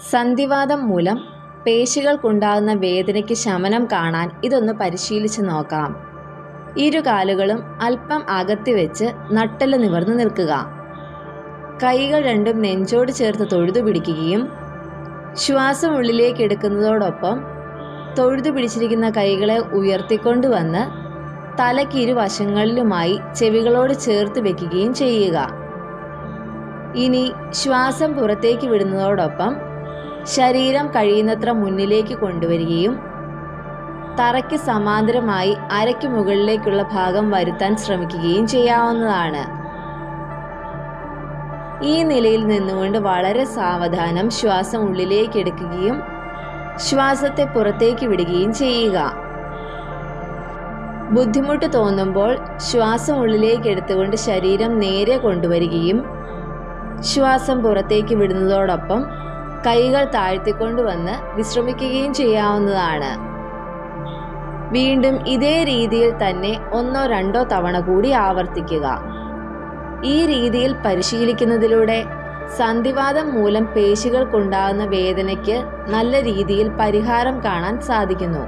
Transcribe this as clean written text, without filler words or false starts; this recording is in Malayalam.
സന്ധിവാതം മൂലം പേശികൾക്കുണ്ടാകുന്ന വേദനയ്ക്ക് ശമനം കാണാൻ ഇതൊന്ന് പരിശീലിച്ച് നോക്കാം. ഇരു കാലുകളും അല്പം അകത്തി വെച്ച് നട്ടെല്ല് നിവർന്ന് നിൽക്കുക. കൈകൾ രണ്ടും നെഞ്ചോട് ചേർത്ത് തൊഴുതു പിടിക്കുകയും ശ്വാസം ഉള്ളിലേക്ക് എടുക്കുന്നതോടൊപ്പം തൊഴുതു പിടിച്ചിരിക്കുന്ന കൈകളെ ഉയർത്തിക്കൊണ്ടുവന്ന് തലയ്ക്ക് ഇരുവശങ്ങളിലുമായി ചെവികളോട് ചേർത്ത് വെക്കുകയും ചെയ്യുക. ഇനി ശ്വാസം പുറത്തേക്ക് വിടുന്നതോടൊപ്പം ശരീരം കഴിയുന്നത്ര മുന്നിലേക്ക് കൊണ്ടുവരികയും തറയ്ക്ക് സമാന്തരമായി അരയ്ക്ക് മുകളിലേക്കുള്ള ഭാഗം വരുത്താൻ ശ്രമിക്കുകയും ചെയ്യാവുന്നതാണ്. ഈ നിലയിൽ നിന്നുകൊണ്ട് വളരെ സാവധാനം ശ്വാസം ഉള്ളിലേക്ക് എടുക്കുകയും ശ്വാസത്തെ പുറത്തേക്ക് വിടുകയും ചെയ്യുക. ബുദ്ധിമുട്ട് തോന്നുമ്പോൾ ശ്വാസം ഉള്ളിലേക്ക് എടുത്തുകൊണ്ട് ശരീരം നേരെ കൊണ്ടുവരികയും ശ്വാസം പുറത്തേക്ക് വിടുന്നതോടൊപ്പം കൈകൾ താഴ്ത്തിക്കൊണ്ടുവന്ന് വിശ്രമിക്കുകയും ചെയ്യാവുന്നതാണ്. വീണ്ടും ഇതേ രീതിയിൽ തന്നെ 1-2 തവണ കൂടി ആവർത്തിക്കുക. ഈ രീതിയിൽ പരിശീലിക്കുന്നതിലൂടെ സന്ധിവാതം മൂലം പേശികൾക്കുണ്ടാകുന്ന വേദനയ്ക്ക് നല്ല രീതിയിൽ പരിഹാരം കാണാൻ സാധിക്കുന്നു.